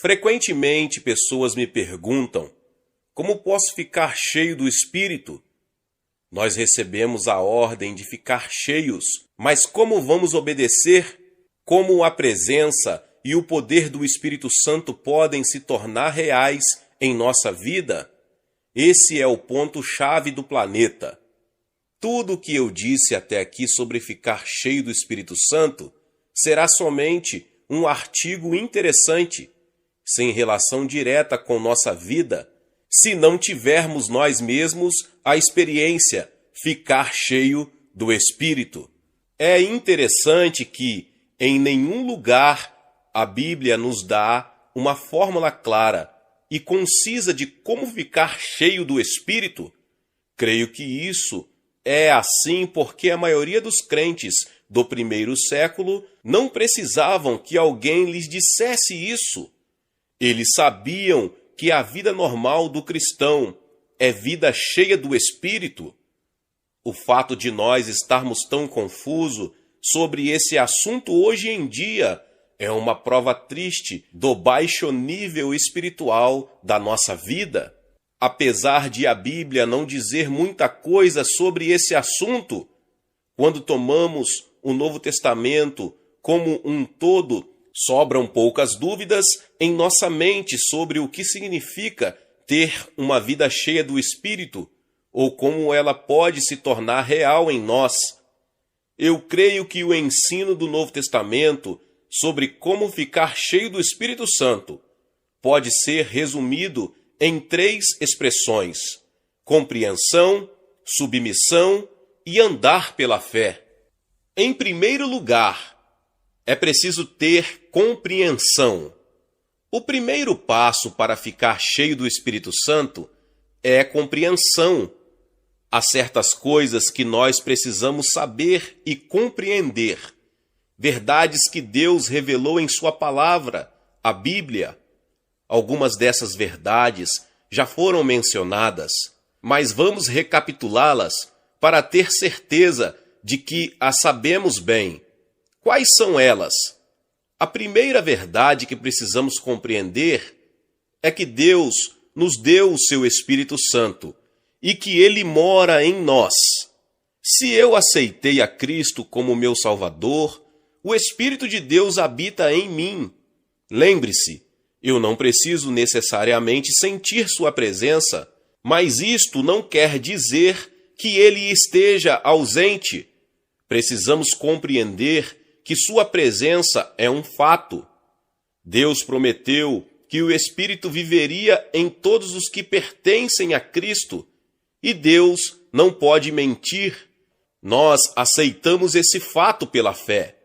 Frequentemente, pessoas me perguntam: como posso ficar cheio do Espírito? Nós recebemos a ordem de ficar cheios, mas como vamos obedecer? Como a presença e o poder do Espírito Santo podem se tornar reais em nossa vida? Esse é o ponto-chave do planeta. Tudo o que eu disse até aqui sobre ficar cheio do Espírito Santo será somente um artigo interessante, sem relação direta com nossa vida, se não tivermos nós mesmos a experiência, ficar cheio do Espírito. É interessante que, em nenhum lugar, a Bíblia nos dá uma fórmula clara e concisa de como ficar cheio do Espírito. Creio que isso é assim porque a maioria dos crentes do primeiro século não precisavam que alguém lhes dissesse isso. Eles sabiam que a vida normal do cristão é vida cheia do Espírito. O fato de nós estarmos tão confusos sobre esse assunto hoje em dia é uma prova triste do baixo nível espiritual da nossa vida. Apesar de a Bíblia não dizer muita coisa sobre esse assunto, quando tomamos o Novo Testamento como um todo, sobram poucas dúvidas em nossa mente sobre o que significa ter uma vida cheia do Espírito, ou como ela pode se tornar real em nós. Eu creio que o ensino do Novo Testamento sobre como ficar cheio do Espírito Santo pode ser resumido em 3 expressões: compreensão, submissão e andar pela fé. Em primeiro lugar, é preciso ter compreensão. O primeiro passo para ficar cheio do Espírito Santo é compreensão. Há certas coisas que nós precisamos saber e compreender. Verdades que Deus revelou em sua palavra, a Bíblia. Algumas dessas verdades já foram mencionadas, mas vamos recapitulá-las para ter certeza de que as sabemos bem. Quais são elas? A primeira verdade que precisamos compreender é que Deus nos deu o seu Espírito Santo e que Ele mora em nós. Se eu aceitei a Cristo como meu Salvador, o Espírito de Deus habita em mim. Lembre-se, eu não preciso necessariamente sentir sua presença, mas isto não quer dizer que Ele esteja ausente. Precisamos compreender que sua presença é um fato. Deus prometeu que o Espírito viveria em todos os que pertencem a Cristo, e Deus não pode mentir. Nós aceitamos esse fato pela fé.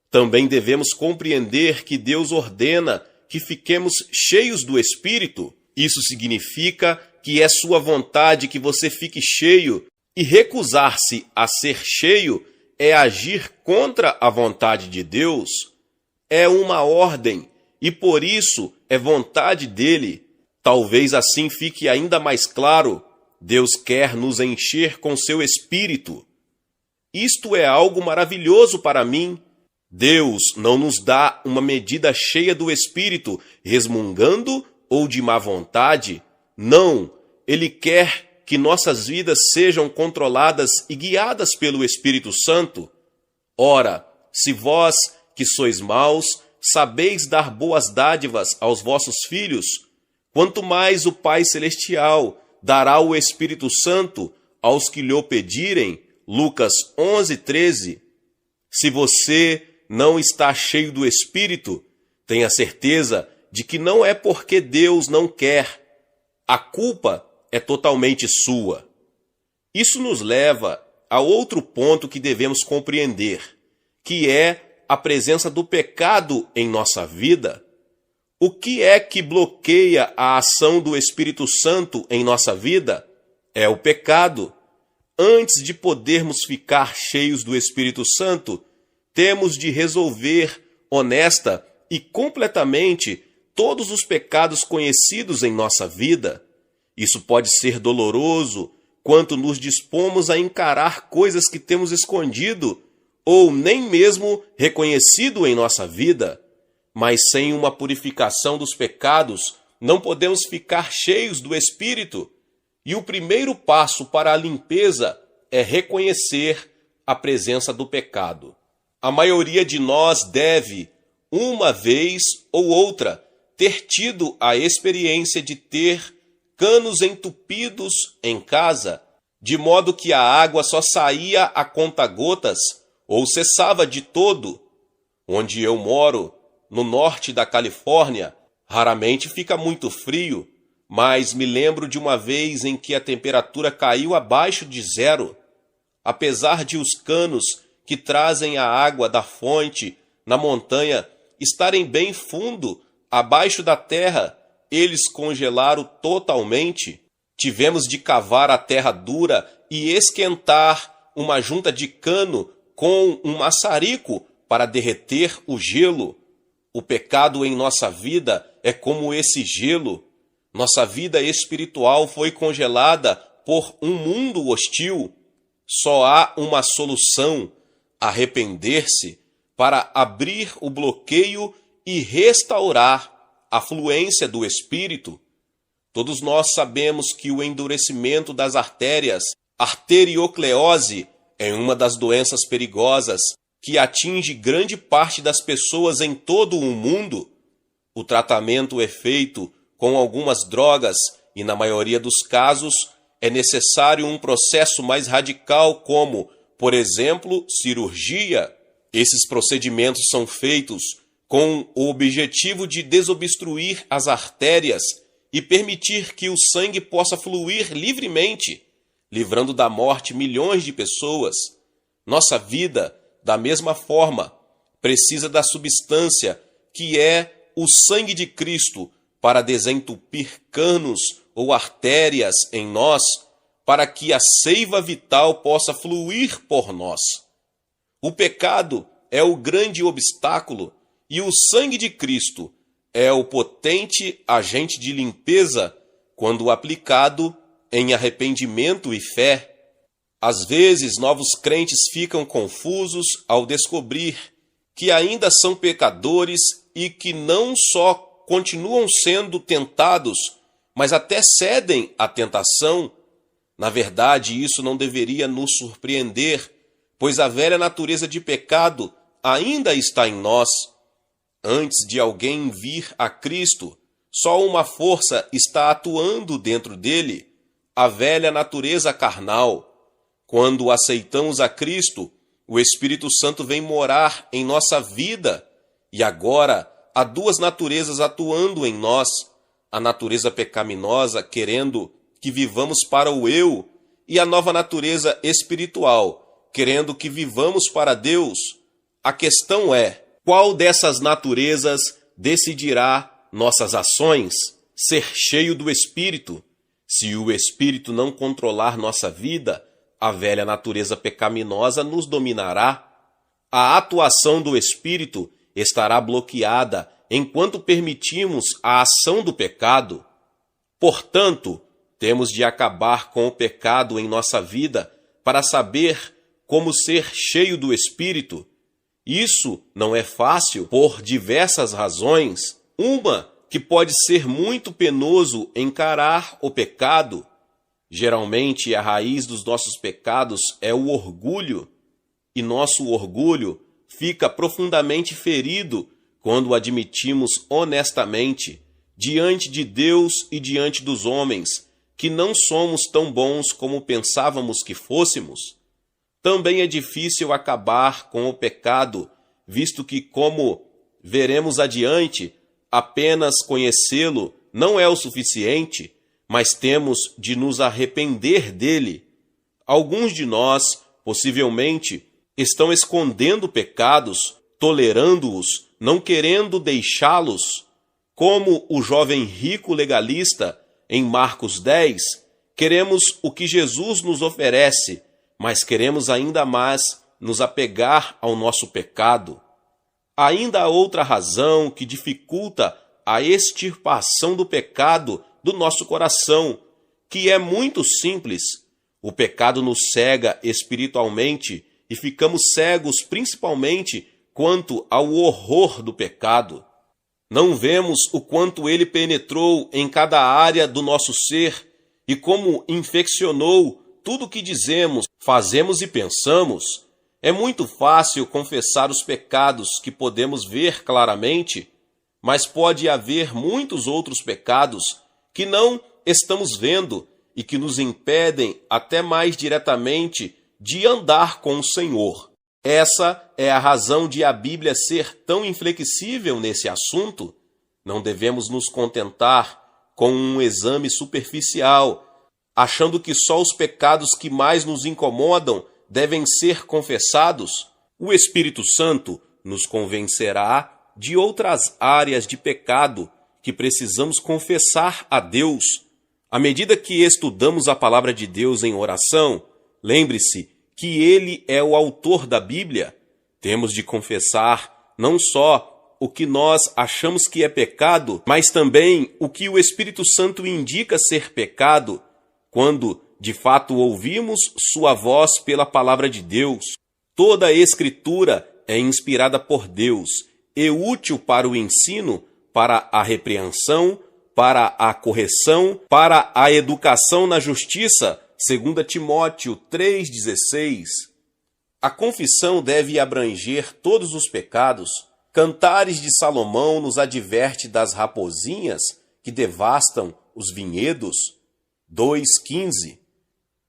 Também devemos compreender que Deus ordena que fiquemos cheios do Espírito. Isso significa que é sua vontade que você fique cheio, e recusar-se a ser cheio é agir contra a vontade de Deus. É uma ordem, e por isso é vontade dele. Talvez assim fique ainda mais claro: Deus quer nos encher com seu Espírito. Isto é algo maravilhoso para mim. Deus não nos dá uma medida cheia do Espírito, resmungando ou de má vontade. Não, Ele quer que nossas vidas sejam controladas e guiadas pelo Espírito Santo. Ora, se vós, que sois maus, sabeis dar boas dádivas aos vossos filhos, quanto mais o Pai Celestial dará o Espírito Santo aos que lhe pedirem. Lucas 11:13. Se você não está cheio do Espírito, tenha certeza de que não é porque Deus não quer. A culpa é totalmente sua. Isso nos leva a outro ponto que devemos compreender, que é a presença do pecado em nossa vida. O que é que bloqueia a ação do Espírito Santo em nossa vida? É o pecado. Antes de podermos ficar cheios do Espírito Santo, temos de resolver honesta e completamente todos os pecados conhecidos em nossa vida. Isso pode ser doloroso quanto nos dispomos a encarar coisas que temos escondido ou nem mesmo reconhecido em nossa vida. mas sem uma purificação dos pecados, não podemos ficar cheios do Espírito. E o primeiro passo para a limpeza é reconhecer a presença do pecado. A maioria de nós deve, uma vez ou outra, ter tido a experiência de ter canos entupidos em casa, de modo que a água só saía a conta-gotas ou cessava de todo. Onde eu moro, no norte da Califórnia, raramente fica muito frio, mas me lembro de uma vez em que a temperatura caiu abaixo de zero. Apesar de os canos que trazem a água da fonte na montanha estarem bem fundo, abaixo da terra, eles congelaram totalmente. Tivemos de cavar a terra dura e esquentar uma junta de cano com um maçarico para derreter o gelo. O pecado em nossa vida é como esse gelo. Nossa vida espiritual foi congelada por um mundo hostil. Só há uma solução: arrepender-se, para abrir o bloqueio e restaurar a fluência do Espírito. Todos nós sabemos que o endurecimento das artérias, arteriocleose, é uma das doenças perigosas que atinge grande parte das pessoas em todo o mundo. O tratamento é feito com algumas drogas e, na maioria dos casos, é necessário um processo mais radical, como, por exemplo, cirurgia. Esses procedimentos são feitos com o objetivo de desobstruir as artérias e permitir que o sangue possa fluir livremente, livrando da morte milhões de pessoas. Nossa vida, da mesma forma, precisa da substância que é o sangue de Cristo para desentupir canos ou artérias em nós, para que a seiva vital possa fluir por nós. O pecado é o grande obstáculo e o sangue de Cristo é o potente agente de limpeza quando aplicado em arrependimento e fé. Às vezes, novos crentes ficam confusos ao descobrir que ainda são pecadores e que não só continuam sendo tentados, mas até cedem à tentação. Na verdade, isso não deveria nos surpreender, pois a velha natureza de pecado ainda está em nós. Antes de alguém vir a Cristo, só uma força está atuando dentro dele, a velha natureza carnal. Quando aceitamos a Cristo, o Espírito Santo vem morar em nossa vida, e agora há duas naturezas atuando em nós: a natureza pecaminosa, querendo que vivamos para o eu, e a nova natureza espiritual, querendo que vivamos para Deus. A questão é: qual dessas naturezas decidirá nossas ações? Ser cheio do Espírito. Se o Espírito não controlar nossa vida, a velha natureza pecaminosa nos dominará. A atuação do Espírito estará bloqueada enquanto permitimos a ação do pecado. Portanto, temos de acabar com o pecado em nossa vida para saber como ser cheio do Espírito. Isso não é fácil por diversas razões. Uma, que pode ser muito penoso encarar o pecado. Geralmente, a raiz dos nossos pecados é o orgulho, e nosso orgulho fica profundamente ferido quando admitimos honestamente, diante de Deus e diante dos homens, que não somos tão bons como pensávamos que fôssemos. Também é difícil acabar com o pecado, visto que, como veremos adiante, apenas conhecê-lo não é o suficiente, mas temos de nos arrepender dele. Alguns de nós, possivelmente, estão escondendo pecados, tolerando-os, não querendo deixá-los. Como o jovem rico legalista, em Marcos 10, queremos o que Jesus nos oferece, mas queremos ainda mais nos apegar ao nosso pecado. Ainda há outra razão que dificulta a extirpação do pecado do nosso coração, que é muito simples. O pecado nos cega espiritualmente e ficamos cegos principalmente quanto ao horror do pecado. Não vemos o quanto ele penetrou em cada área do nosso ser e como infeccionou tudo o que dizemos, fazemos e pensamos? É muito fácil confessar os pecados que podemos ver claramente, mas pode haver muitos outros pecados que não estamos vendo e que nos impedem até mais diretamente de andar com o Senhor. Essa é a razão de a Bíblia ser tão inflexível nesse assunto. Não devemos nos contentar com um exame superficial, achando que só os pecados que mais nos incomodam devem ser confessados. O Espírito Santo nos convencerá de outras áreas de pecado que precisamos confessar a Deus. À medida que estudamos a palavra de Deus em oração, lembre-se que Ele é o autor da Bíblia. Temos de confessar não só o que nós achamos que é pecado, mas também o que o Espírito Santo indica ser pecado, quando de fato ouvimos sua voz pela palavra de Deus. Toda a Escritura é inspirada por Deus e útil para o ensino, para a repreensão, para a correção, para a educação na justiça, 2 Timóteo 3,16. A confissão deve abranger todos os pecados. Cantares de Salomão nos adverte das raposinhas que devastam os vinhedos, 2,15.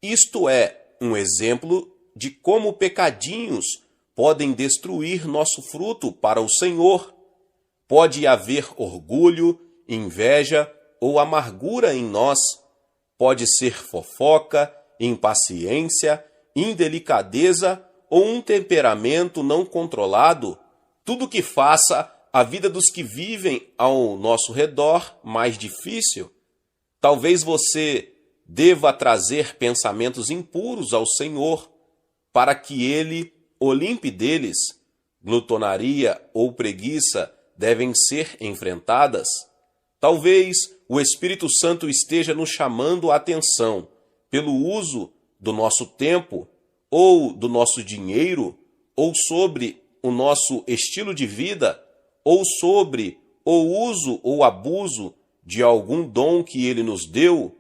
Isto é um exemplo de como pecadinhos podem destruir nosso fruto para o Senhor. Pode haver orgulho, inveja ou amargura em nós. Pode ser fofoca, impaciência, indelicadeza ou um temperamento não controlado. Tudo que faça a vida dos que vivem ao nosso redor mais difícil. Talvez você deva trazer pensamentos impuros ao Senhor, para que Ele o limpe deles. Glutonaria ou preguiça devem ser enfrentadas. Talvez o Espírito Santo esteja nos chamando a atenção pelo uso do nosso tempo, ou do nosso dinheiro, ou sobre o nosso estilo de vida, ou sobre o uso ou abuso de algum dom que Ele nos deu.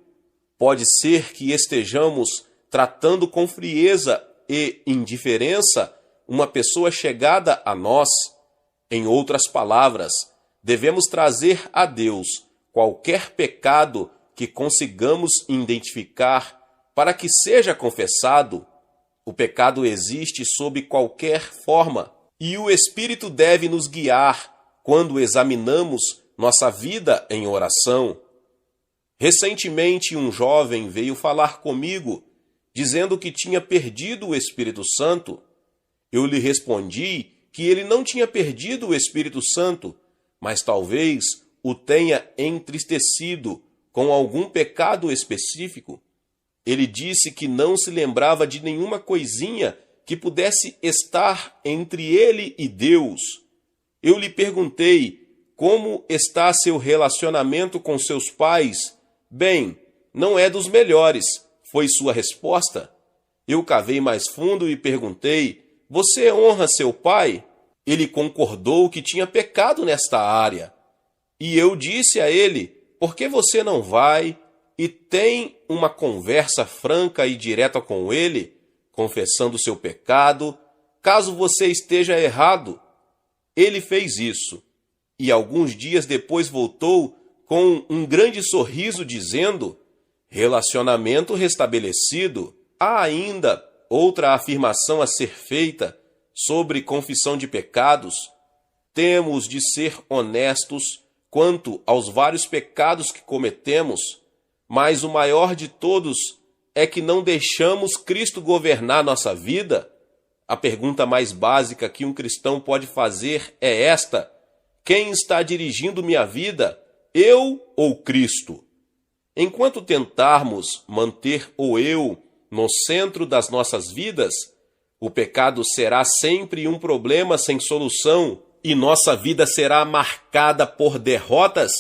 Pode ser que estejamos tratando com frieza e indiferença uma pessoa chegada a nós. Em outras palavras, devemos trazer a Deus qualquer pecado que consigamos identificar para que seja confessado. O pecado existe sob qualquer forma e o Espírito deve nos guiar quando examinamos nossa vida em oração. Recentemente, um jovem veio falar comigo, dizendo que tinha perdido o Espírito Santo. Eu lhe respondi que ele não tinha perdido o Espírito Santo, mas talvez o tenha entristecido com algum pecado específico. Ele disse que não se lembrava de nenhuma coisinha que pudesse estar entre ele e Deus. Eu lhe perguntei como está seu relacionamento com seus pais. Bem, não é dos melhores, foi sua resposta. Eu cavei mais fundo e perguntei: você honra seu pai? Ele concordou que tinha pecado nesta área. E eu disse a ele: por que você não vai e tem uma conversa franca e direta com ele, confessando seu pecado, caso você esteja errado? Ele fez isso, e alguns dias depois voltou com um grande sorriso dizendo: relacionamento restabelecido. Há ainda outra afirmação a ser feita sobre confissão de pecados. Temos de ser honestos quanto aos vários pecados que cometemos, mas o maior de todos é que não deixamos Cristo governar nossa vida. A pergunta mais básica que um cristão pode fazer é esta: quem está dirigindo minha vida, eu ou Cristo? Enquanto tentarmos manter o eu no centro das nossas vidas, o pecado será sempre um problema sem solução e nossa vida será marcada por derrotas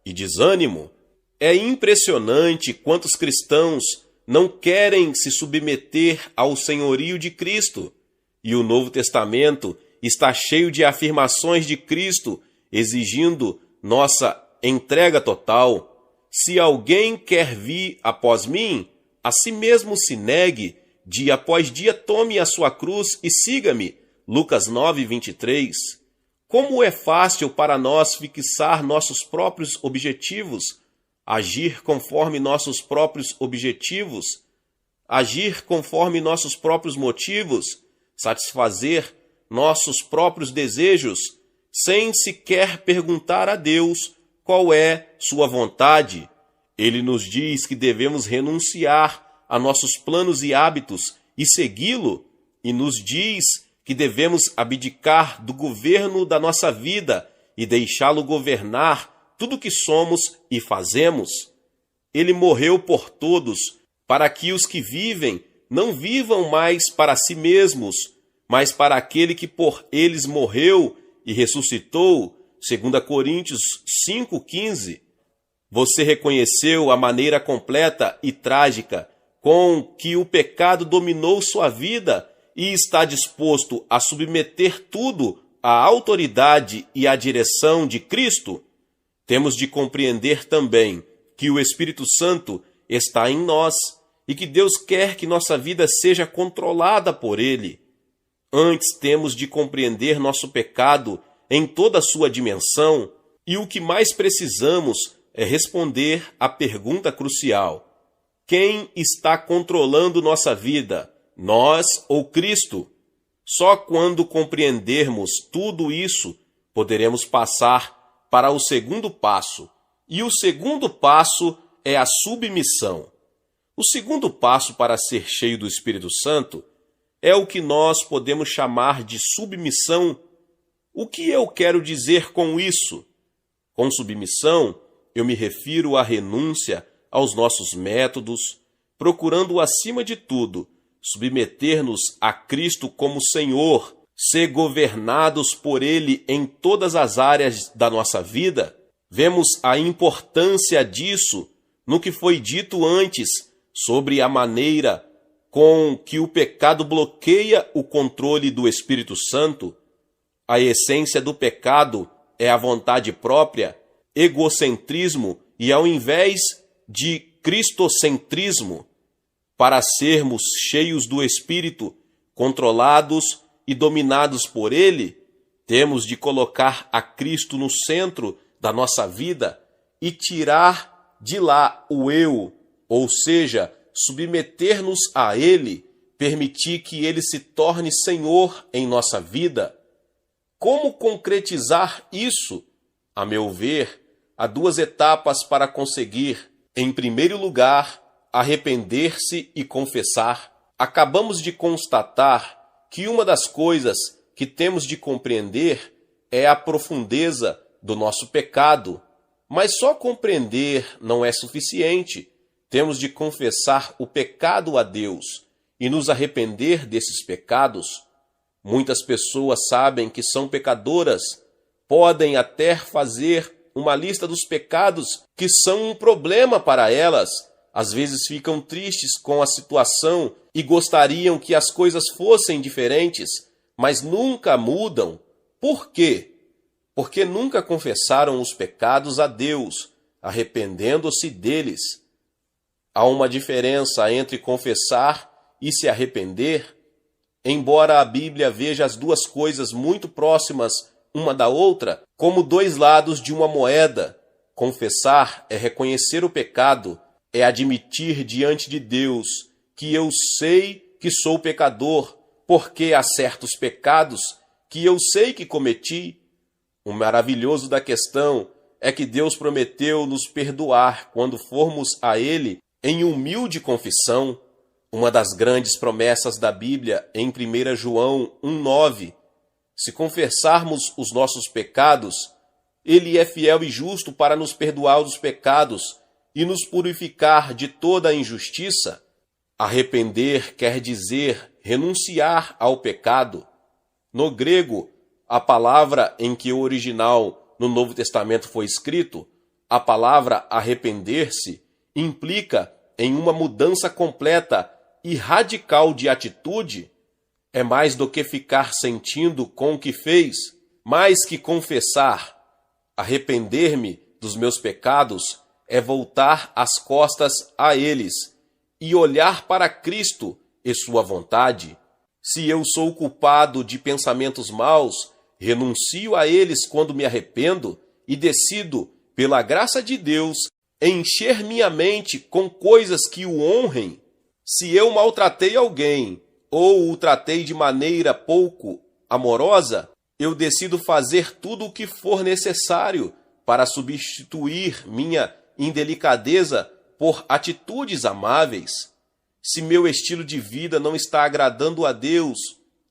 e desânimo. É impressionante quantos cristãos não querem se submeter ao senhorio de Cristo. E o Novo Testamento está cheio de afirmações de Cristo exigindo nossa entrega total. Se alguém quer vir após mim, a si mesmo se negue, dia após dia tome a sua cruz e siga-me. Lucas 9:23. Como é fácil para nós fixar nossos próprios objetivos, agir conforme nossos próprios objetivos, agir conforme nossos próprios motivos, satisfazer nossos próprios desejos, sem sequer perguntar a Deus qual é sua vontade. Ele nos diz que devemos renunciar a nossos planos e hábitos e segui-lo, e nos diz que devemos abdicar do governo da nossa vida e deixá-lo governar tudo o que somos e fazemos. Ele morreu por todos, para que os que vivem não vivam mais para si mesmos, mas para aquele que por eles morreu e ressuscitou, 2 Coríntios 5:15. Você reconheceu a maneira completa e trágica com que o pecado dominou sua vida e está disposto a submeter tudo à autoridade e à direção de Cristo? Temos de compreender também que o Espírito Santo está em nós e que Deus quer que nossa vida seja controlada por Ele. Antes temos de compreender nosso pecado em toda a sua dimensão, e o que mais precisamos é responder à pergunta crucial: quem está controlando nossa vida, nós ou Cristo? Só quando compreendermos tudo isso, poderemos passar para o segundo passo. E o segundo passo é a submissão. O segundo passo para ser cheio do Espírito Santo é o que nós podemos chamar de submissão. O que eu quero dizer com isso? Com submissão, eu me refiro à renúncia aos nossos métodos, procurando, acima de tudo, submeter-nos a Cristo como Senhor, ser governados por Ele em todas as áreas da nossa vida. Vemos a importância disso no que foi dito antes sobre a maneira com que o pecado bloqueia o controle do Espírito Santo. A essência do pecado é a vontade própria, egocentrismo e, ao invés de cristocentrismo, para sermos cheios do Espírito, controlados e dominados por Ele, temos de colocar a Cristo no centro da nossa vida e tirar de lá o eu, ou seja, submeter-nos a Ele, permitir que Ele se torne Senhor em nossa vida. Como concretizar isso? A meu ver, há duas etapas para conseguir. Em primeiro lugar, arrepender-se e confessar. Acabamos de constatar que uma das coisas que temos de compreender é a profundeza do nosso pecado. Mas só compreender não é suficiente. Temos de confessar o pecado a Deus e nos arrepender desses pecados. Muitas pessoas sabem que são pecadoras, podem até fazer uma lista dos pecados que são um problema para elas. Às vezes ficam tristes com a situação e gostariam que as coisas fossem diferentes, mas nunca mudam. Por quê? Porque nunca confessaram os pecados a Deus, arrependendo-se deles. Há uma diferença entre confessar e se arrepender. Embora a Bíblia veja as duas coisas muito próximas uma da outra, como dois lados de uma moeda, confessar é reconhecer o pecado, é admitir diante de Deus que eu sei que sou pecador, porque há certos pecados que eu sei que cometi. O maravilhoso da questão é que Deus prometeu nos perdoar quando formos a Ele em humilde confissão. Uma das grandes promessas da Bíblia em 1 João 1,9. Se confessarmos os nossos pecados, Ele é fiel e justo para nos perdoar os pecados e nos purificar de toda a injustiça. Arrepender quer dizer renunciar ao pecado. No grego, a palavra em que o original no Novo Testamento foi escrito, a palavra arrepender-se, implica em uma mudança completa e radical de atitude. É mais do que ficar sentindo com o que fez, mais que confessar. Arrepender-me dos meus pecados é voltar as costas a eles e olhar para Cristo e sua vontade. Se eu sou culpado de pensamentos maus, renuncio a eles quando me arrependo e decido, pela graça de Deus, encher minha mente com coisas que o honrem. Se eu maltratei alguém ou o tratei de maneira pouco amorosa, eu decido fazer tudo o que for necessário para substituir minha indelicadeza por atitudes amáveis. Se meu estilo de vida não está agradando a Deus,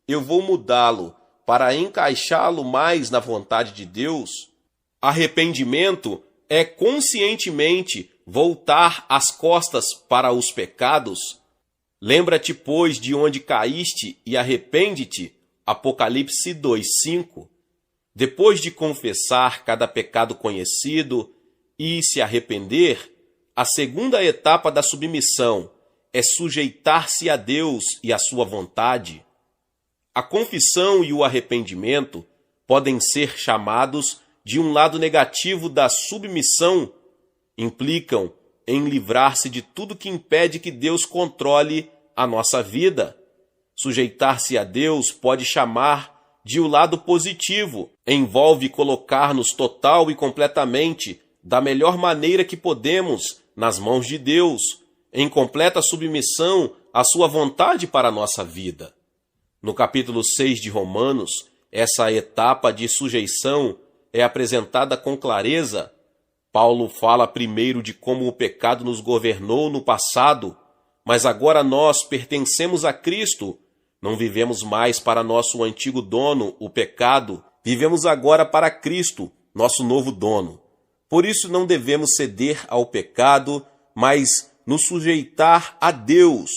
eu vou mudá-lo para encaixá-lo mais na vontade de Deus. Arrependimento é conscientemente voltar as costas para os pecados. Lembra-te, pois, de onde caíste e arrepende-te. Apocalipse 2:5. Depois de confessar cada pecado conhecido e se arrepender, a segunda etapa da submissão é sujeitar-se a Deus e à sua vontade. A confissão e o arrependimento podem ser chamados de um lado negativo da submissão. Implicam em livrar-se de tudo que impede que Deus controle a nossa vida. Sujeitar-se a Deus pode chamar de o lado positivo. Envolve colocar-nos total e completamente, da melhor maneira que podemos, nas mãos de Deus, em completa submissão à sua vontade para a nossa vida. No capítulo 6 de Romanos, essa etapa de sujeição é apresentada com clareza. Paulo fala primeiro de como o pecado nos governou no passado, mas agora nós pertencemos a Cristo. Não vivemos mais para nosso antigo dono, o pecado. Vivemos agora para Cristo, nosso novo dono. Por isso não devemos ceder ao pecado, mas nos sujeitar a Deus.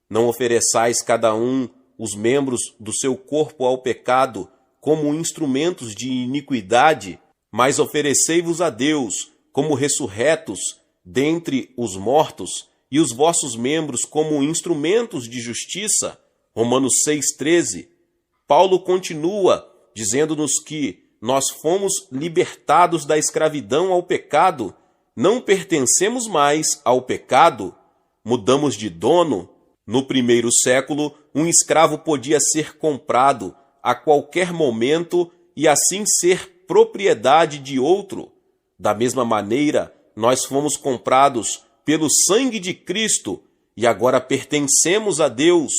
Não ofereçais cada um os membros do seu corpo ao pecado como instrumentos de iniquidade, mas oferecei-vos a Deus como ressurretos dentre os mortos e os vossos membros como instrumentos de justiça. Romanos 6,13. Paulo continua dizendo-nos que nós fomos libertados da escravidão ao pecado, não pertencemos mais ao pecado, mudamos de dono. No primeiro século, um escravo podia ser comprado a qualquer momento e assim ser propriedade de outro. Da mesma maneira, nós fomos comprados pelo sangue de Cristo e agora pertencemos a Deus.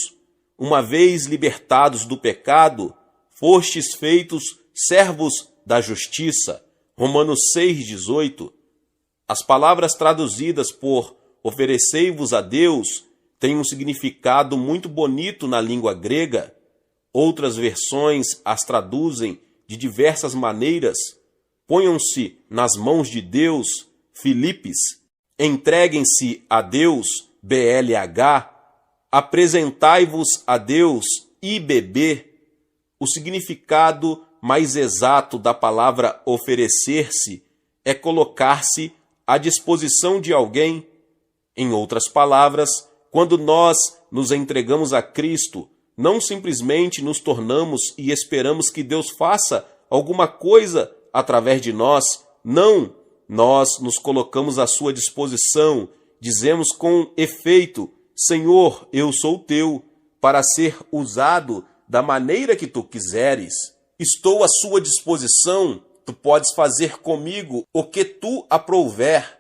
Uma vez libertados do pecado, fostes feitos servos da justiça. Romanos 6,18. As palavras traduzidas por oferecei-vos a Deus têm um significado muito bonito na língua grega. Outras versões as traduzem de diversas maneiras. Ponham-se nas mãos de Deus, Filipes. Entreguem-se a Deus, BLH. Apresentai-vos a Deus, IBB. O significado mais exato da palavra oferecer-se é colocar-se à disposição de alguém. Em outras palavras, quando nós nos entregamos a Cristo, não simplesmente nos tornamos e esperamos que Deus faça alguma coisa através de nós. Não, nós nos colocamos à sua disposição, dizemos com efeito: Senhor, eu sou teu, para ser usado da maneira que tu quiseres. Estou à sua disposição, tu podes fazer comigo o que tu aprouver.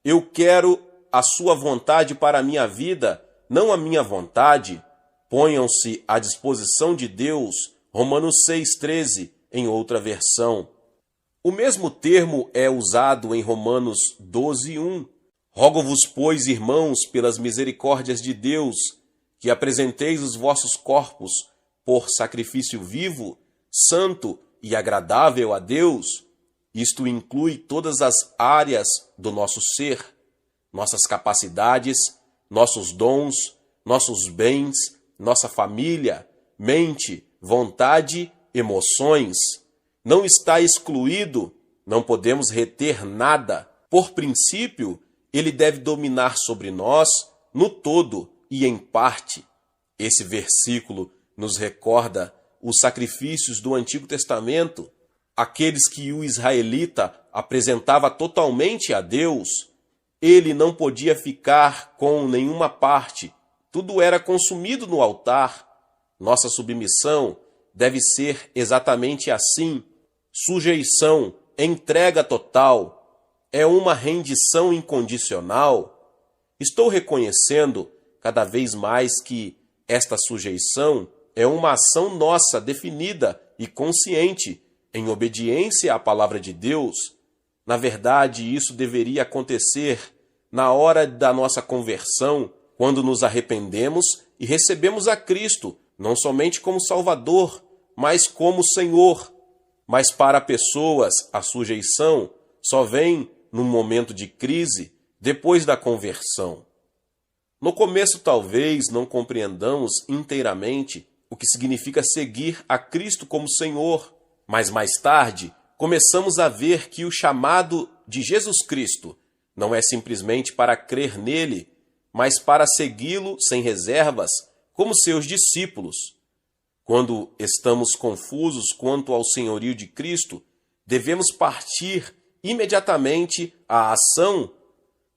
Eu quero a sua vontade para a minha vida, não a minha vontade. Ponham-se à disposição de Deus, Romanos 6,13, em outra versão. O mesmo termo é usado em Romanos 12,1. Rogo-vos, pois, irmãos, pelas misericórdias de Deus, que apresenteis os vossos corpos por sacrifício vivo, santo e agradável a Deus. Isto inclui todas as áreas do nosso ser, nossas capacidades, nossos dons, nossos bens, nossa família, mente, vontade, emoções. Não está excluído, não podemos reter nada. Por princípio, ele deve dominar sobre nós no todo e em parte. Esse versículo nos recorda os sacrifícios do Antigo Testamento. aqueles que o israelita apresentava totalmente a Deus, ele não podia ficar com nenhuma parte. Tudo era consumido no altar. Nossa submissão deve ser exatamente assim. Sujeição, entrega total, é uma rendição incondicional. Estou reconhecendo cada vez mais que esta sujeição é uma ação nossa definida e consciente em obediência à palavra de Deus. Na verdade, isso deveria acontecer na hora da nossa conversão, quando nos arrependemos e recebemos a Cristo, não somente como Salvador, mas como Senhor. Mas para pessoas, a sujeição só vem num momento de crise, depois da conversão. No começo, talvez não compreendamos inteiramente o que significa seguir a Cristo como Senhor, mas mais tarde começamos a ver que o chamado de Jesus Cristo não é simplesmente para crer nele, mas para segui-lo sem reservas, como seus discípulos. Quando estamos confusos quanto ao senhorio de Cristo, devemos partir imediatamente à ação.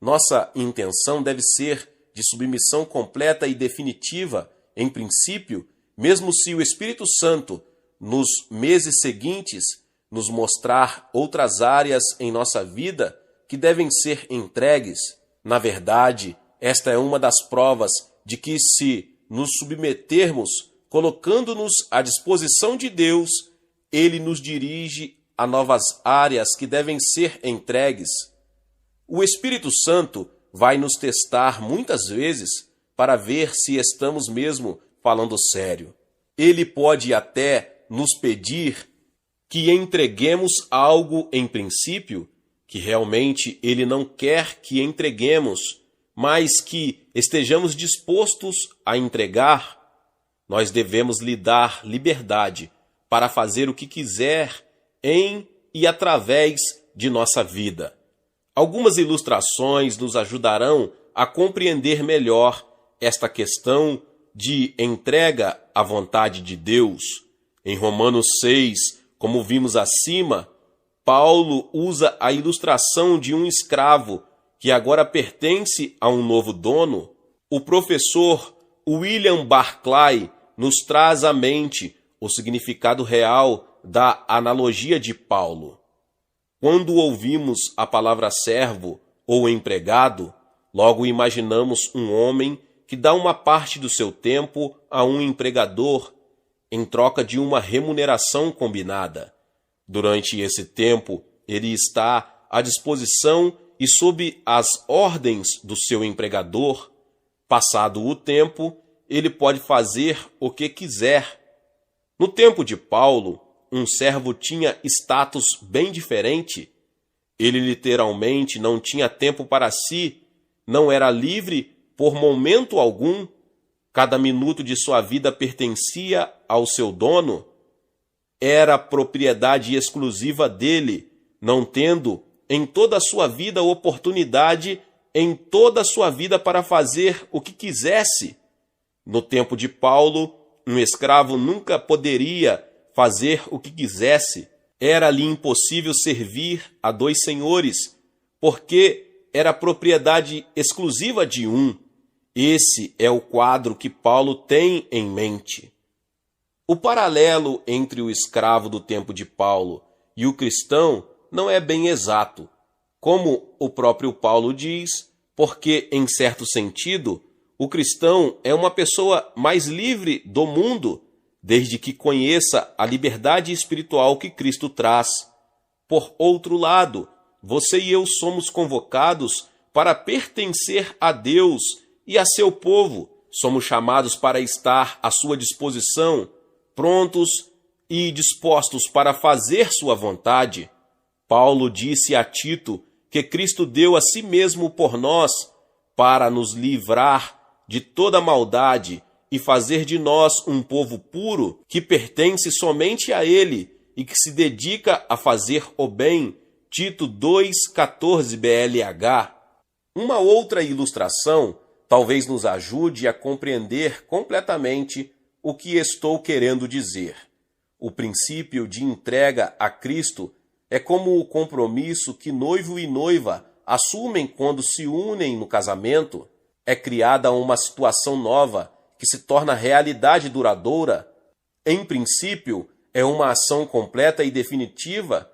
Nossa intenção deve ser de submissão completa e definitiva, em princípio, mesmo se o Espírito Santo, nos meses seguintes, nos mostrar outras áreas em nossa vida que devem ser entregues. Na verdade, esta é uma das provas de que, se nos submetermos, colocando-nos à disposição de Deus, Ele nos dirige a novas áreas que devem ser entregues. O Espírito Santo vai nos testar muitas vezes para ver se estamos mesmo falando sério. Ele pode até nos pedir que entreguemos algo em princípio que realmente Ele não quer que entreguemos, mas que estejamos dispostos a entregar. Nós devemos lhe dar liberdade para fazer o que quiser em e através de nossa vida. Algumas ilustrações nos ajudarão a compreender melhor esta questão de entrega à vontade de Deus. Em Romanos 6, como vimos acima, Paulo usa a ilustração de um escravo que agora pertence a um novo dono. O professor William Barclay nos traz à mente o significado real da analogia de Paulo. Quando ouvimos a palavra servo ou empregado, logo imaginamos um homem que dá uma parte do seu tempo a um empregador em troca de uma remuneração combinada. Durante esse tempo, ele está à disposição e sob as ordens do seu empregador. Passado o tempo, ele pode fazer o que quiser. No tempo de Paulo, um servo tinha status bem diferente. Ele literalmente não tinha tempo para si, não era livre por momento algum. Cada minuto de sua vida pertencia ao seu dono. Era propriedade exclusiva dele, não tendo em toda a sua vida oportunidade, em toda a sua vida para fazer o que quisesse. No tempo de Paulo, um escravo nunca poderia fazer o que quisesse. Era-lhe impossível servir a dois senhores, porque era propriedade exclusiva de um. Esse é o quadro que Paulo tem em mente. O paralelo entre o escravo do tempo de Paulo e o cristão não é bem exato, como o próprio Paulo diz, porque, em certo sentido, o cristão é uma pessoa mais livre do mundo, desde que conheça a liberdade espiritual que Cristo traz. Por outro lado, você e eu somos convocados para pertencer a Deus e a seu povo. Somos chamados para estar à sua disposição, prontos e dispostos para fazer sua vontade. Paulo disse a Tito que Cristo deu a si mesmo por nós para nos livrar de toda maldade e fazer de nós um povo puro que pertence somente a Ele e que se dedica a fazer o bem. Tito 2,14 BLH. Uma outra ilustração talvez nos ajude a compreender completamente o que estou querendo dizer. O princípio de entrega a Cristo é como o compromisso que noivo e noiva assumem quando se unem no casamento. É criada uma situação nova que se torna realidade duradoura. Em princípio, é uma ação completa e definitiva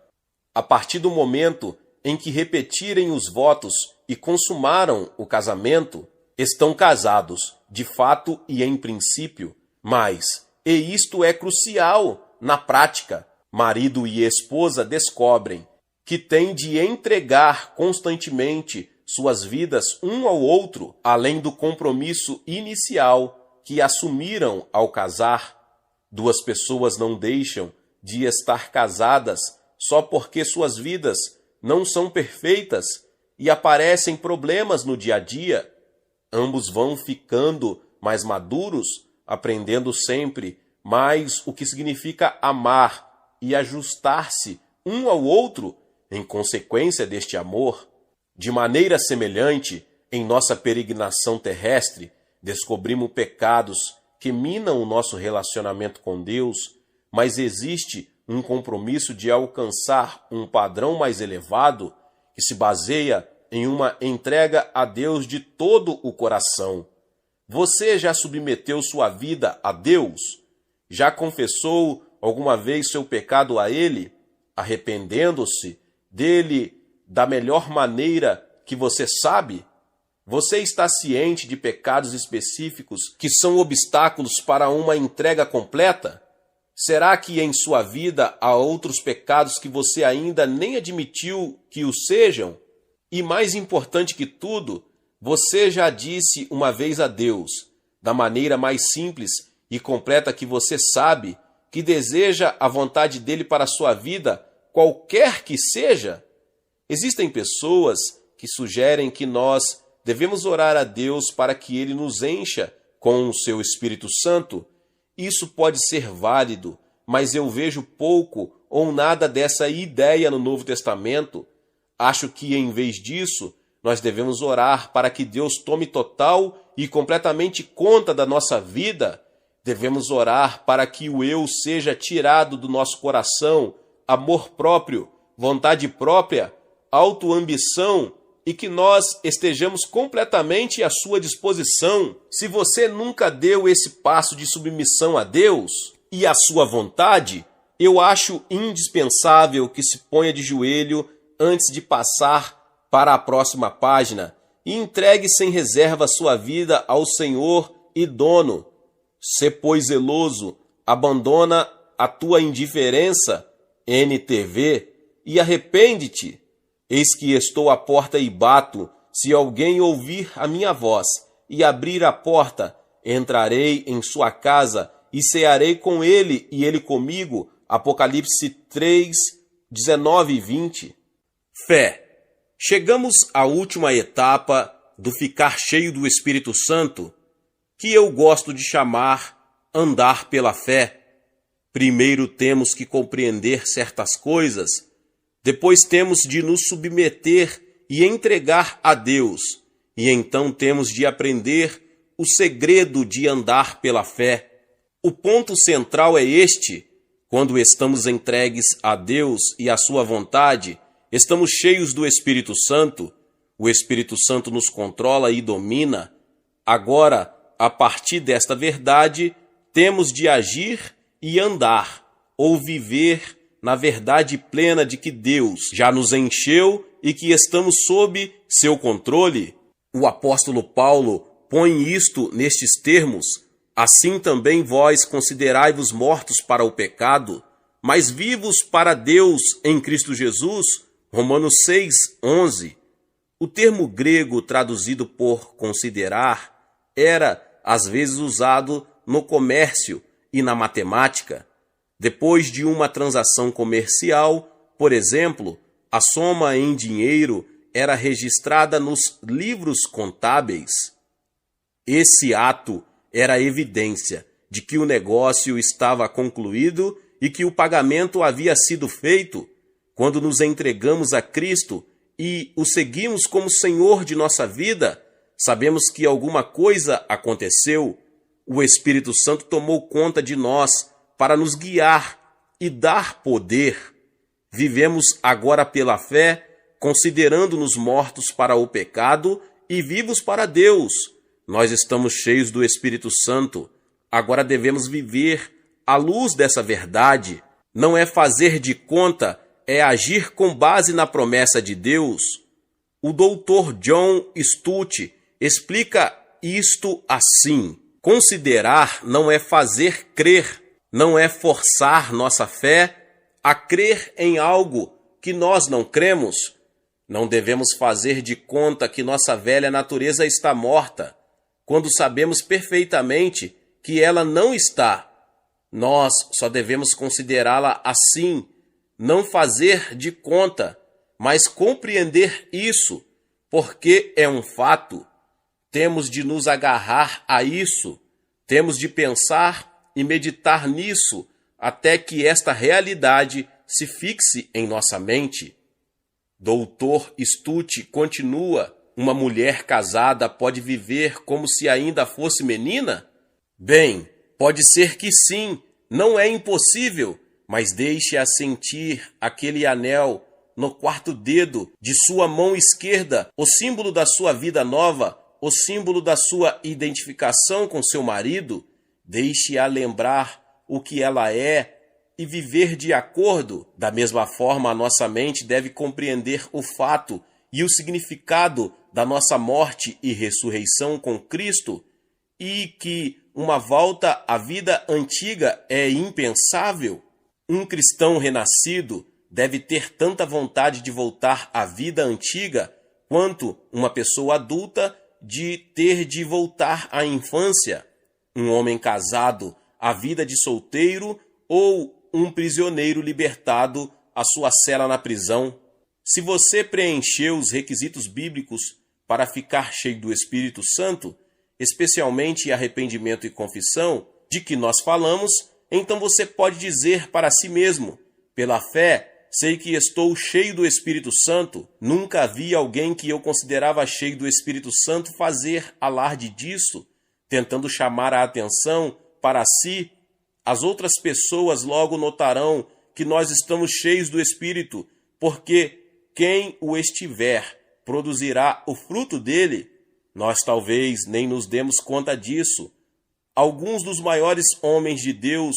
a partir do momento em que repetirem os votos e consumaram o casamento, estão casados, de fato e em princípio. Mas, e isto é crucial, na prática, marido e esposa descobrem que têm de entregar constantemente suas vidas um ao outro, além do compromisso inicial que assumiram ao casar. Duas pessoas não deixam de estar casadas só porque suas vidas não são perfeitas e aparecem problemas no dia a dia. Ambos vão ficando mais maduros, aprendendo sempre mais o que significa amar e ajustar-se um ao outro em consequência deste amor. De maneira semelhante, em nossa peregrinação terrestre, descobrimos pecados que minam o nosso relacionamento com Deus, mas existe um compromisso de alcançar um padrão mais elevado que se baseia em uma entrega a Deus de todo o coração. Você já submeteu sua vida a Deus? Já confessou alguma vez seu pecado a Ele, arrependendo-se dele da melhor maneira que você sabe? Você está ciente de pecados específicos que são obstáculos para uma entrega completa? Será que em sua vida há outros pecados que você ainda nem admitiu que o sejam? E mais importante que tudo, você já disse uma vez a Deus, da maneira mais simples e completa que você sabe, que deseja a vontade dele para a sua vida, qualquer que seja? Existem pessoas que sugerem que nós devemos orar a Deus para que Ele nos encha com o seu Espírito Santo. Isso pode ser válido, mas eu vejo pouco ou nada dessa ideia no Novo Testamento. Acho que, em vez disso, nós devemos orar para que Deus tome total e completamente conta da nossa vida. Devemos orar para que o eu seja tirado do nosso coração, amor próprio, vontade própria, autoambição, e que nós estejamos completamente à sua disposição. Se você nunca deu esse passo de submissão a Deus e à sua vontade, eu acho indispensável que se ponha de joelho antes de passar para a próxima página e entregue sem reserva sua vida ao Senhor e dono. Sê, pois, zeloso, abandona a tua indiferença, NTV, e arrepende-te. Eis que estou à porta e bato. Se alguém ouvir a minha voz e abrir a porta, entrarei em sua casa e cearei com ele e ele comigo. Apocalipse 3, 19 e 20. Fé. Chegamos à última etapa do ficar cheio do Espírito Santo, que eu gosto de chamar andar pela fé. Primeiro temos que compreender certas coisas. Depois temos de nos submeter e entregar a Deus. E então temos de aprender o segredo de andar pela fé. O ponto central é este: quando estamos entregues a Deus e à sua vontade, estamos cheios do Espírito Santo. O Espírito Santo nos controla e domina. Agora, a partir desta verdade, temos de agir e andar, ou viver na verdade plena de que Deus já nos encheu e que estamos sob seu controle. O apóstolo Paulo põe isto nestes termos: assim também vós considerai-vos mortos para o pecado, mas vivos para Deus em Cristo Jesus. Romanos 6, 11. O termo grego traduzido por considerar era, às vezes, usado no comércio e na matemática. Depois de uma transação comercial, por exemplo, a soma em dinheiro era registrada nos livros contábeis. Esse ato era evidência de que o negócio estava concluído e que o pagamento havia sido feito. Quando nos entregamos a Cristo e o seguimos como Senhor de nossa vida, sabemos que alguma coisa aconteceu. O Espírito Santo tomou conta de nós para nos guiar e dar poder. Vivemos agora pela fé, considerando-nos mortos para o pecado e vivos para Deus. Nós estamos cheios do Espírito Santo. Agora devemos viver à luz dessa verdade. Não é fazer de conta, é agir com base na promessa de Deus. O Dr. John Stott explica isto assim: considerar não é fazer crer, não é forçar nossa fé a crer em algo que nós não cremos. Não devemos fazer de conta que nossa velha natureza está morta, quando sabemos perfeitamente que ela não está. Nós só devemos considerá-la assim, não fazer de conta, mas compreender isso, porque é um fato. Temos de nos agarrar a isso, temos de pensar e meditar nisso, até que esta realidade se fixe em nossa mente. Dr. Stott continua: uma mulher casada pode viver como se ainda fosse menina? Bem, pode ser que sim, não é impossível, mas deixe-a sentir aquele anel no quarto dedo de sua mão esquerda, o símbolo da sua vida nova, o símbolo da sua identificação com seu marido. Deixe-a lembrar o que ela é e viver de acordo. Da mesma forma, a nossa mente deve compreender o fato e o significado da nossa morte e ressurreição com Cristo, e que uma volta à vida antiga é impensável. Um cristão renascido deve ter tanta vontade de voltar à vida antiga quanto uma pessoa adulta de ter de voltar à infância. Um homem casado à vida de solteiro ou um prisioneiro libertado à sua cela na prisão. Se você preencheu os requisitos bíblicos para ficar cheio do Espírito Santo, especialmente arrependimento e confissão, de que nós falamos, então você pode dizer para si mesmo: pela fé, sei que estou cheio do Espírito Santo. Nunca vi alguém que eu considerava cheio do Espírito Santo fazer alarde disso, tentando chamar a atenção para si. As outras pessoas logo notarão que nós estamos cheios do Espírito, porque quem o estiver produzirá o fruto dele. Nós talvez nem nos demos conta disso. Alguns dos maiores homens de Deus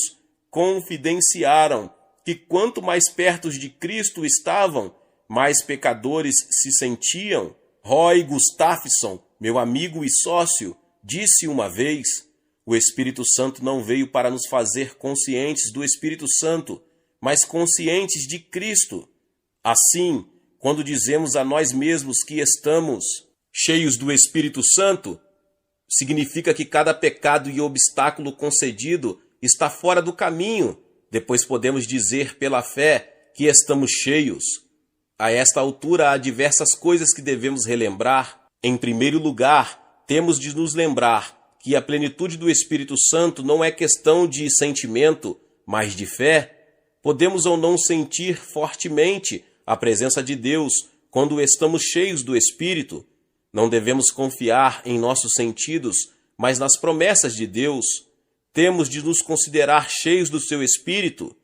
confidenciaram que quanto mais perto de Cristo estavam, mais pecadores se sentiam. Roy Gustafson, meu amigo e sócio, disse uma vez: o Espírito Santo não veio para nos fazer conscientes do Espírito Santo, mas conscientes de Cristo. Assim, quando dizemos a nós mesmos que estamos cheios do Espírito Santo, significa que cada pecado e obstáculo concedido está fora do caminho. Depois podemos dizer pela fé que estamos cheios. A esta altura há diversas coisas que devemos relembrar. Em primeiro lugar, temos de nos lembrar que a plenitude do Espírito Santo não é questão de sentimento, mas de fé. Podemos ou não sentir fortemente a presença de Deus quando estamos cheios do Espírito. Não devemos confiar em nossos sentidos, mas nas promessas de Deus. Temos de nos considerar cheios do seu Espírito.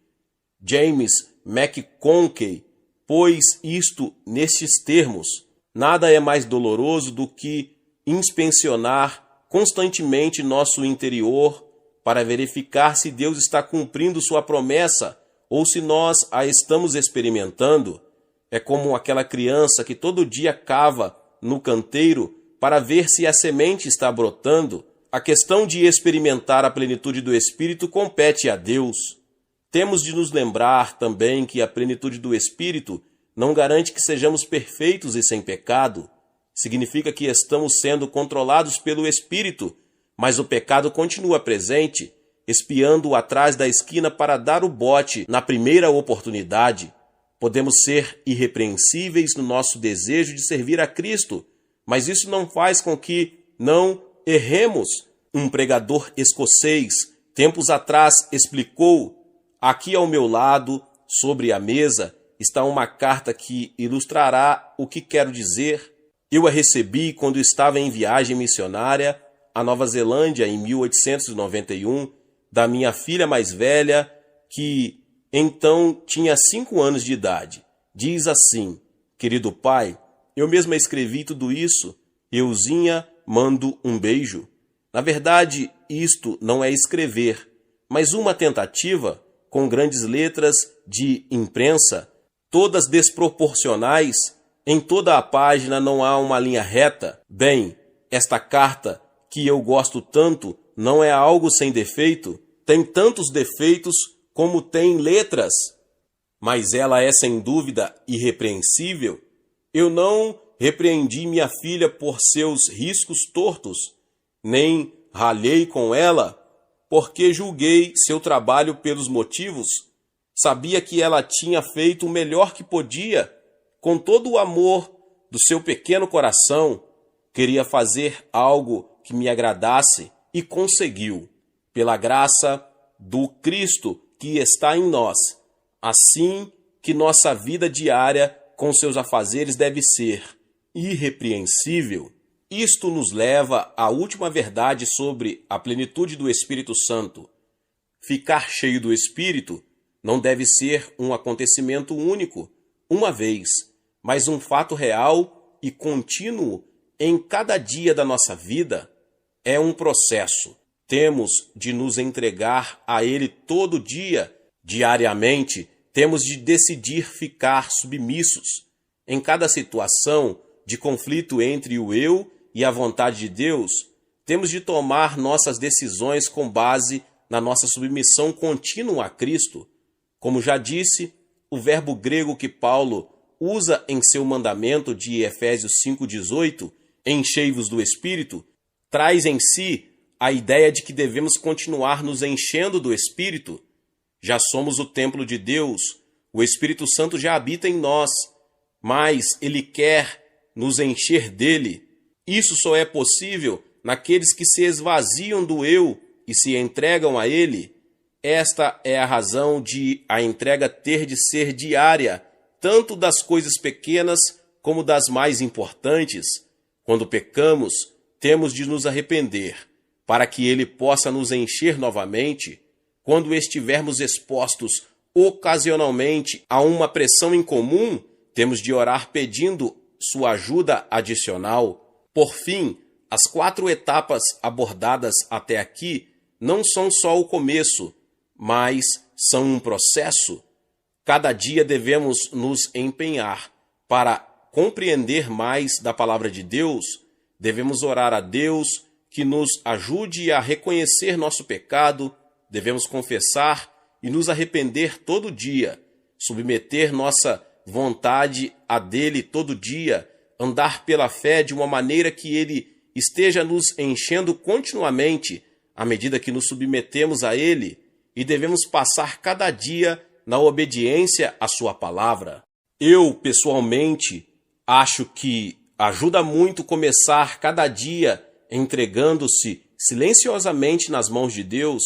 James McConkie pôs isto nestes termos: nada é mais doloroso do que inspecionar constantemente nosso interior para verificar se Deus está cumprindo sua promessa ou se nós a estamos experimentando. É como aquela criança que todo dia cava no canteiro para ver se a semente está brotando. A questão de experimentar a plenitude do Espírito compete a Deus. Temos de nos lembrar também que a plenitude do Espírito não garante que sejamos perfeitos e sem pecado. Significa que estamos sendo controlados pelo Espírito, mas o pecado continua presente, espiando atrás da esquina para dar o bote na primeira oportunidade. Podemos ser irrepreensíveis no nosso desejo de servir a Cristo, mas isso não faz com que não erremos. Um pregador escocês, tempos atrás, explicou: aqui ao meu lado, sobre a mesa, está uma carta que ilustrará o que quero dizer. Eu a recebi quando estava em viagem missionária à Nova Zelândia em 1891, da minha filha mais velha, que então tinha 5 anos de idade. Diz assim: querido pai, eu mesma escrevi tudo isso. Euzinha, mando um beijo. Na verdade, isto não é escrever, mas uma tentativa, com grandes letras de imprensa, todas desproporcionais. Em toda a página não há uma linha reta. Bem, esta carta, que eu gosto tanto, não é algo sem defeito. Tem tantos defeitos como tem letras, mas ela é sem dúvida irrepreensível. Eu não repreendi minha filha por seus riscos tortos, nem ralhei com ela, porque julguei seu trabalho pelos motivos. Sabia que ela tinha feito o melhor que podia, com todo o amor do seu pequeno coração. Queria fazer algo que me agradasse e conseguiu, pela graça do Cristo que está em nós. Assim que nossa vida diária com seus afazeres deve ser irrepreensível. Isto nos leva à última verdade sobre a plenitude do Espírito Santo. Ficar cheio do Espírito não deve ser um acontecimento único, uma vez, mas um fato real e contínuo em cada dia da nossa vida. É um processo. Temos de nos entregar a Ele todo dia, diariamente. Temos de decidir ficar submissos. Em cada situação de conflito entre o eu e a vontade de Deus, temos de tomar nossas decisões com base na nossa submissão contínua a Cristo. Como já disse, o verbo grego que Paulo usa em seu mandamento de Efésios 5,18, enchei-vos do Espírito, traz em si a ideia de que devemos continuar nos enchendo do Espírito. Já somos o templo de Deus, o Espírito Santo já habita em nós, mas Ele quer nos encher dele. Isso só é possível naqueles que se esvaziam do eu e se entregam a Ele. Esta é a razão de a entrega ter de ser diária, tanto das coisas pequenas como das mais importantes. Quando pecamos, temos de nos arrepender, para que Ele possa nos encher novamente. Quando estivermos expostos ocasionalmente a uma pressão incomum, temos de orar pedindo sua ajuda adicional. Por fim, as 4 etapas abordadas até aqui não são só o começo, mas são um processo. Cada dia devemos nos empenhar para compreender mais da palavra de Deus. Devemos orar a Deus que nos ajude a reconhecer nosso pecado. Devemos confessar e nos arrepender todo dia, submeter nossa vontade a dele todo dia, andar pela fé de uma maneira que ele esteja nos enchendo continuamente à medida que nos submetemos a ele, e devemos passar cada dia na obediência à sua palavra. Eu, pessoalmente, acho que ajuda muito começar cada dia entregando-se silenciosamente nas mãos de Deus.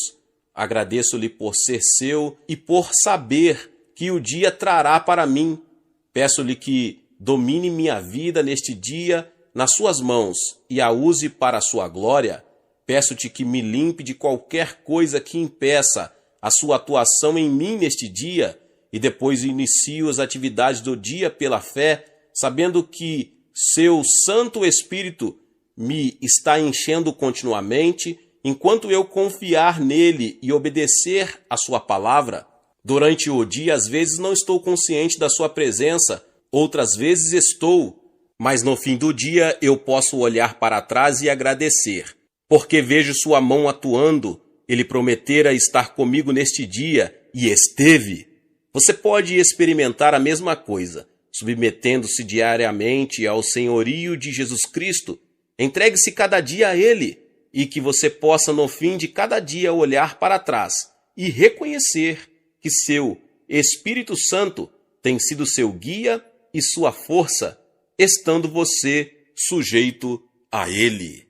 Agradeço-lhe por ser seu e por saber que o dia trará para mim. Peço-lhe que domine minha vida neste dia nas suas mãos e a use para a sua glória. Peço-te que me limpe de qualquer coisa que impeça a sua atuação em mim neste dia, e depois inicio as atividades do dia pela fé, sabendo que seu Santo Espírito me está enchendo continuamente, enquanto eu confiar nele e obedecer a sua palavra. Durante o dia, às vezes não estou consciente da sua presença, outras vezes estou, mas no fim do dia eu posso olhar para trás e agradecer, porque vejo sua mão atuando. Ele prometera estar comigo neste dia e esteve. Você pode experimentar a mesma coisa, submetendo-se diariamente ao senhorio de Jesus Cristo. Entregue-se cada dia a Ele, e que você possa no fim de cada dia olhar para trás e reconhecer que seu Espírito Santo tem sido seu guia e sua força, estando você sujeito a Ele.